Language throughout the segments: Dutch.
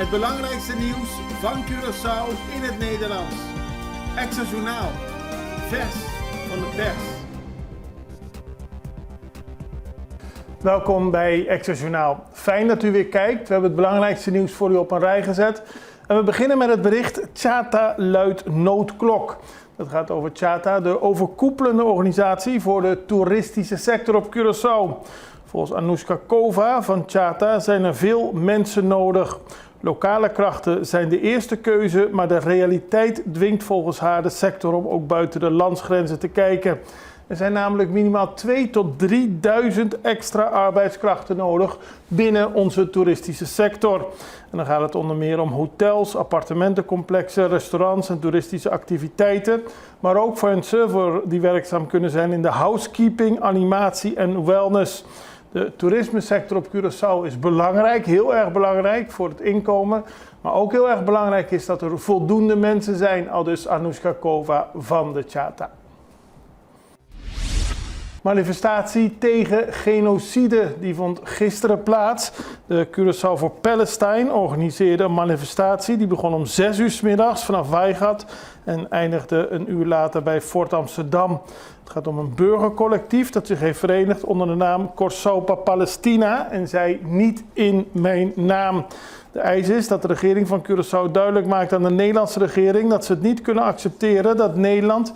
Het belangrijkste nieuws van Curaçao in het Nederlands. Extra Journaal. Vers van de pers. Welkom bij Extra Journaal. Fijn dat u weer kijkt. We hebben het belangrijkste nieuws voor u op een rij gezet. En we beginnen met het bericht Tjata luidt noodklok. Dat gaat over Tjata, de overkoepelende organisatie voor de toeristische sector op Curaçao. Volgens Anoushka Kova van Tjata zijn er veel mensen nodig. Lokale krachten zijn de eerste keuze, maar de realiteit dwingt volgens haar de sector om ook buiten de landsgrenzen te kijken. Er zijn namelijk minimaal 2.000 tot 3.000 extra arbeidskrachten nodig binnen onze toeristische sector. En dan gaat het onder meer om hotels, appartementencomplexen, restaurants en toeristische activiteiten. Maar ook voor mensen die werkzaam kunnen zijn in de housekeeping, animatie en wellness. De toerismesector op Curaçao is belangrijk, heel erg belangrijk voor het inkomen. Maar ook heel erg belangrijk is dat er voldoende mensen zijn, aldus Anoushka Kova van de Tjata. Manifestatie tegen genocide, die vond gisteren plaats. De Curaçao for Palestine organiseerde een manifestatie. Die begon om 6 uur 's middags vanaf Weigat en eindigde een uur later bij Fort Amsterdam. Het gaat om een burgercollectief dat zich heeft verenigd onder de naam Corsopa Palestina en zei niet in mijn naam. De eis is dat de regering van Curaçao duidelijk maakt aan de Nederlandse regering dat ze het niet kunnen accepteren dat Nederland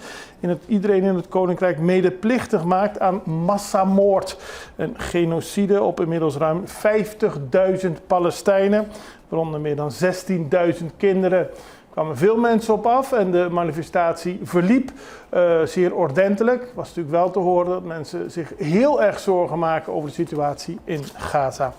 iedereen in het Koninkrijk medeplichtig maakt aan massamoord. Een genocide op inmiddels ruim 50.000 Palestijnen, waaronder meer dan 16.000 kinderen. Er kwamen veel mensen op af en de manifestatie verliep zeer ordentelijk. Het was natuurlijk wel te horen dat mensen zich heel erg zorgen maken over de situatie in Gaza.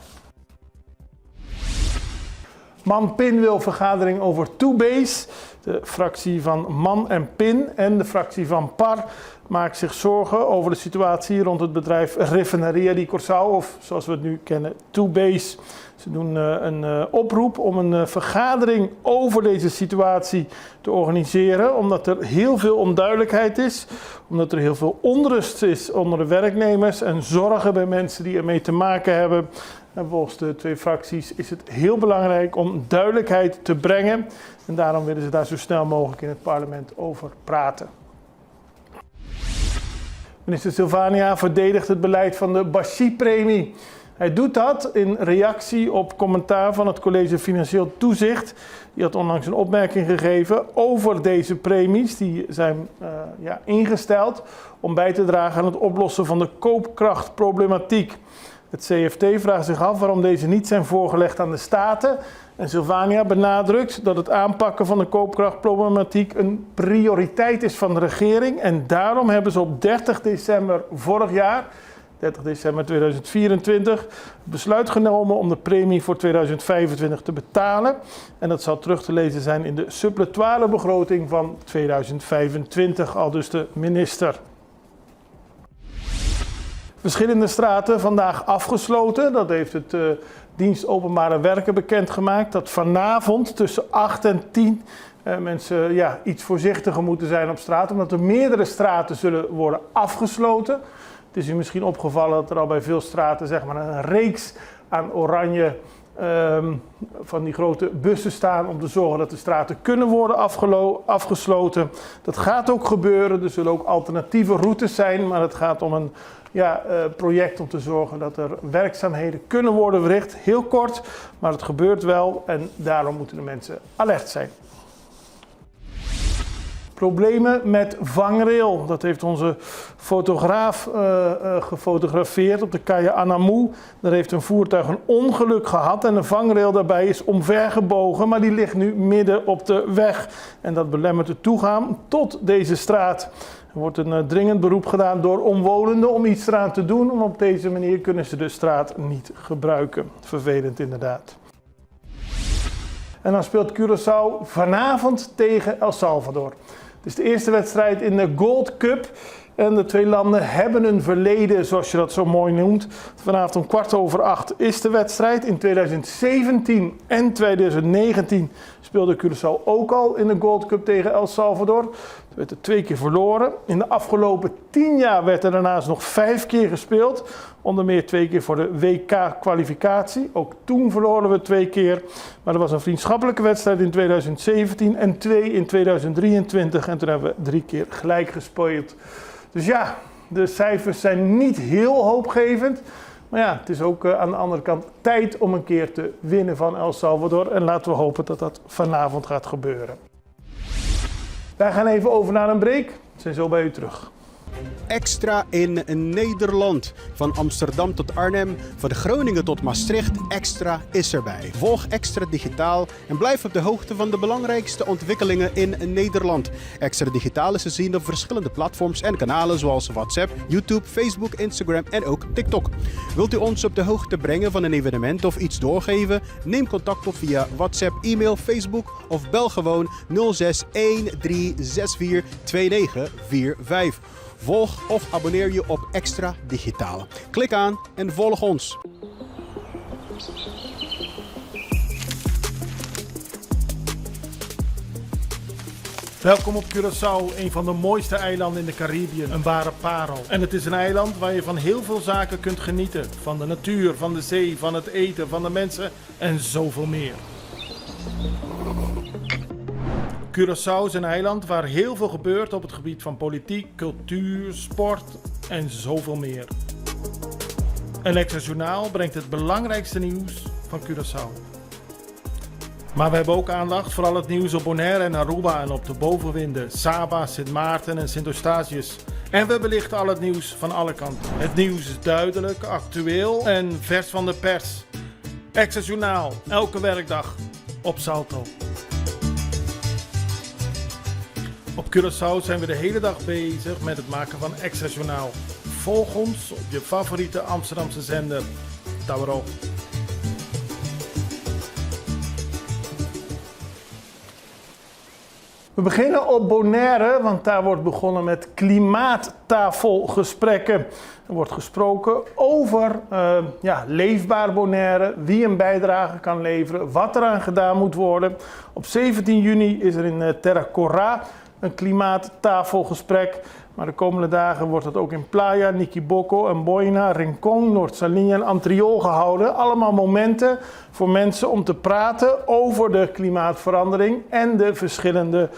Man Pin wil vergadering over Toebase. De fractie van Man en Pin en de fractie van PAR maakt zich zorgen over de situatie rond het bedrijf Refineria di Curaçao, of zoals we het nu kennen, Toebase. Ze doen een oproep om een vergadering over deze situatie te organiseren, omdat er heel veel onduidelijkheid is, omdat er heel veel onrust is onder de werknemers en zorgen bij mensen die ermee te maken hebben. En volgens de twee fracties is het heel belangrijk om duidelijkheid te brengen. En daarom willen ze daar zo snel mogelijk in het parlement over praten. Minister Silvania verdedigt het beleid van de Bashir-premie. Hij doet dat in reactie op commentaar van het College Financieel Toezicht. Die had onlangs een opmerking gegeven over deze premies. Die zijn ingesteld om bij te dragen aan het oplossen van de koopkrachtproblematiek. Het CFT vraagt zich af waarom deze niet zijn voorgelegd aan de Staten. En Silvania benadrukt dat het aanpakken van de koopkrachtproblematiek een prioriteit is van de regering. En daarom hebben ze op 30 december vorig jaar, 30 december 2024, het besluit genomen om de premie voor 2025 te betalen. En dat zal terug te lezen zijn in de suppletoire begroting van 2025, aldus de minister. Verschillende straten vandaag afgesloten. Dat heeft het dienst Openbare Werken bekendgemaakt. Dat vanavond tussen 8 en 10 mensen iets voorzichtiger moeten zijn op straat. Omdat er meerdere straten zullen worden afgesloten. Het is u misschien opgevallen dat er al bij veel straten een reeks aan oranje van die grote bussen staan om te zorgen dat de straten kunnen worden afgesloten. Dat gaat ook gebeuren. Er zullen ook alternatieve routes zijn, maar het gaat om een project om te zorgen dat er werkzaamheden kunnen worden verricht. Heel kort, maar het gebeurt wel en daarom moeten de mensen alert zijn. Problemen met vangrail. Dat heeft onze fotograaf gefotografeerd op de Kaya Anamu. Daar heeft een voertuig een ongeluk gehad en de vangrail daarbij is omvergebogen, maar die ligt nu midden op de weg. En dat belemmert het toegaan tot deze straat. Er wordt een dringend beroep gedaan door omwonenden om iets eraan te doen. Om op deze manier kunnen ze de straat niet gebruiken. Vervelend inderdaad. En dan speelt Curaçao vanavond tegen El Salvador. Het is de eerste wedstrijd in de Gold Cup. En de twee landen hebben een verleden, zoals je dat zo mooi noemt. Vanavond om 7:15 is de wedstrijd. In 2017 en 2019 speelde Curaçao ook al in de Gold Cup tegen El Salvador. Er werd er 2 keer verloren. In de afgelopen 10 jaar werd er daarnaast nog 5 keer gespeeld. Onder meer 2 keer voor de WK-kwalificatie. Ook toen verloren we 2 keer. Maar er was een vriendschappelijke wedstrijd in 2017 en 2 in 2023. En toen hebben we 3 keer gelijk gespeeld. Dus ja, de cijfers zijn niet heel hoopgevend. Maar ja, het is ook aan de andere kant tijd om een keer te winnen van El Salvador. En laten we hopen dat dat vanavond gaat gebeuren. Wij gaan even over naar een break. We zijn zo bij u terug. Extra in Nederland. Van Amsterdam tot Arnhem, van Groningen tot Maastricht. Extra is erbij. Volg Extra Digitaal en blijf op de hoogte van de belangrijkste ontwikkelingen in Nederland. Extra Digitaal is te zien op verschillende platforms en kanalen zoals WhatsApp, YouTube, Facebook, Instagram en ook TikTok. Wilt u ons op de hoogte brengen van een evenement of iets doorgeven? Neem contact op via WhatsApp, e-mail, Facebook of bel gewoon 06 1364 2945. Volg of abonneer je op Extra Digitaal. Klik aan en volg ons. Welkom op Curaçao, een van de mooiste eilanden in de Caribiën. Een ware parel. En het is een eiland waar je van heel veel zaken kunt genieten. Van de natuur, van de zee, van het eten, van de mensen en zoveel meer. Curaçao is een eiland waar heel veel gebeurt op het gebied van politiek, cultuur, sport en zoveel meer. En Extra Journaal brengt het belangrijkste nieuws van Curaçao. Maar we hebben ook aandacht voor al het nieuws op Bonaire en Aruba en op de bovenwinden, Saba, Sint Maarten en Sint Eustatius. En we belichten al het nieuws van alle kanten. Het nieuws is duidelijk, actueel en vers van de pers. Extra Journaal, elke werkdag op Salto. Op Curaçao zijn we de hele dag bezig met het maken van Extra Journaal. Volg ons op je favoriete Amsterdamse zender, Tauro. We beginnen op Bonaire, want daar wordt begonnen met klimaattafelgesprekken. Er wordt gesproken over leefbaar Bonaire, wie een bijdrage kan leveren, wat eraan gedaan moet worden. Op 17 juni is er in Terra Corá een klimaattafelgesprek. Maar de komende dagen wordt het ook in Playa, Niquibocco, Amboina, Rincón, Noord-Salinha en Antriol gehouden. Allemaal momenten voor mensen om te praten over de klimaatverandering en de verschillende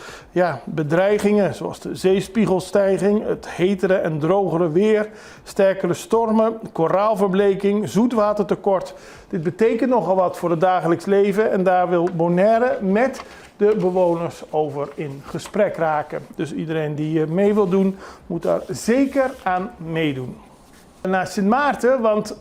bedreigingen. Zoals de zeespiegelstijging, het hetere en drogere weer, sterkere stormen, koraalverbleking, zoetwatertekort. Dit betekent nogal wat voor het dagelijks leven en daar wil Bonaire met de bewoners over in gesprek raken. Dus iedereen die mee wil doen, moet daar zeker aan meedoen. Naar Sint Maarten, want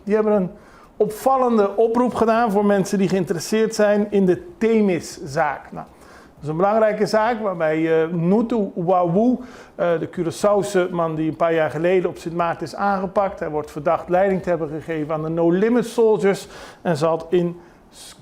die hebben een opvallende oproep gedaan voor mensen die geïnteresseerd zijn in de Themis-zaak. Nou, dat is een belangrijke zaak waarbij Nutu Wawu, de Curaçaose man die een paar jaar geleden op Sint Maarten is aangepakt. Hij wordt verdacht leiding te hebben gegeven aan de No Limit Soldiers en zal in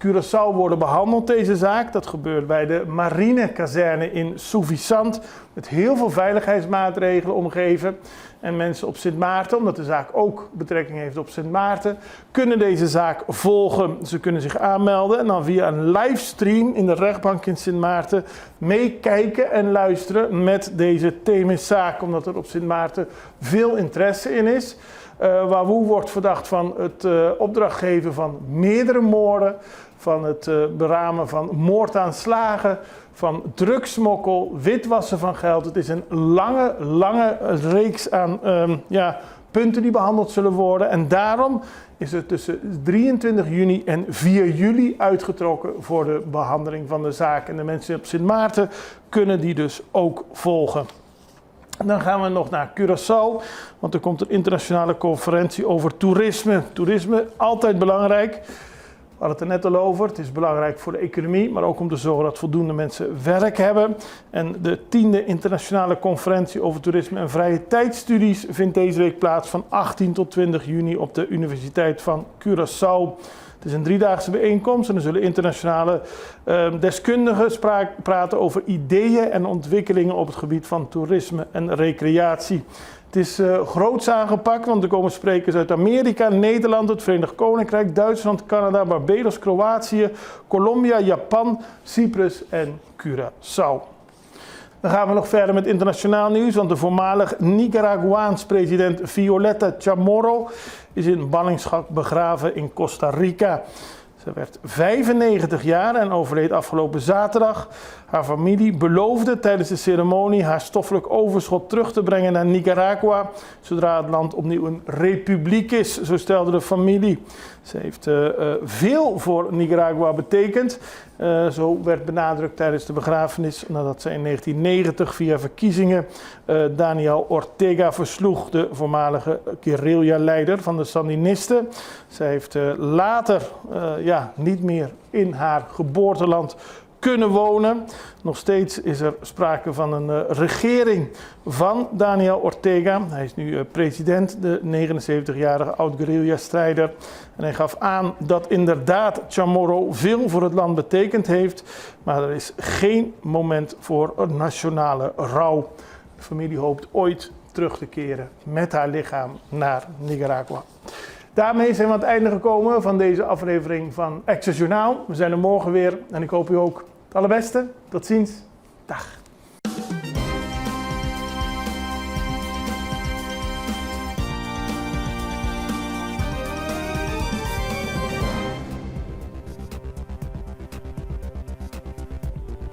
Curaçao worden behandeld, deze zaak. Dat gebeurt bij de marinekazerne in Suffisant. Met heel veel veiligheidsmaatregelen omgeven. En mensen op Sint Maarten, omdat de zaak ook betrekking heeft op Sint Maarten, kunnen deze zaak volgen. Ze kunnen zich aanmelden en dan via een livestream in de rechtbank in Sint Maarten meekijken en luisteren met deze Themis-zaak. Omdat er op Sint Maarten veel interesse in is. Wawu wordt verdacht van het opdrachtgeven van meerdere moorden, van het beramen van moordaanslagen, van drugsmokkel, witwassen van geld. Het is een lange reeks aan punten die behandeld zullen worden. En daarom is het tussen 23 juni en 4 juli uitgetrokken voor de behandeling van de zaak. En de mensen op Sint Maarten kunnen die dus ook volgen. Dan gaan we nog naar Curaçao, want er komt een internationale conferentie over toerisme. Toerisme, altijd belangrijk. We hadden het er net al over. Het is belangrijk voor de economie, maar ook om te zorgen dat voldoende mensen werk hebben. En de 10e internationale conferentie over toerisme en vrije tijdstudies vindt deze week plaats van 18 tot 20 juni op de Universiteit van Curaçao. Het is een 3-daagse bijeenkomst en er zullen internationale deskundigen praten over ideeën en ontwikkelingen op het gebied van toerisme en recreatie. Het is groots aangepakt, want er komen sprekers uit Amerika, Nederland, het Verenigd Koninkrijk, Duitsland, Canada, Barbados, Kroatië, Colombia, Japan, Cyprus en Curaçao. Dan gaan we nog verder met internationaal nieuws, want de voormalig Nicaraguaans president Violeta Chamorro is in ballingschap begraven in Costa Rica. Ze werd 95 jaar en overleed afgelopen zaterdag. Haar familie beloofde tijdens de ceremonie haar stoffelijk overschot terug te brengen naar Nicaragua, zodra het land opnieuw een republiek is, zo stelde de familie. Ze heeft veel voor Nicaragua betekend. Zo werd benadrukt tijdens de begrafenis nadat ze in 1990 via verkiezingen Daniel Ortega versloeg, de voormalige guerrilla-leider van de Sandinisten. Zij heeft later niet meer in haar geboorteland kunnen wonen. Nog steeds is er sprake van een regering van Daniel Ortega. Hij is nu president, de 79-jarige oud-guerrilla-strijder. En hij gaf aan dat inderdaad Chamorro veel voor het land betekend heeft, maar er is geen moment voor een nationale rouw. De familie hoopt ooit terug te keren met haar lichaam naar Nicaragua. Daarmee zijn we aan het einde gekomen van deze aflevering van Access Journaal. We zijn er morgen weer en ik hoop u ook het allerbeste. Tot ziens. Dag.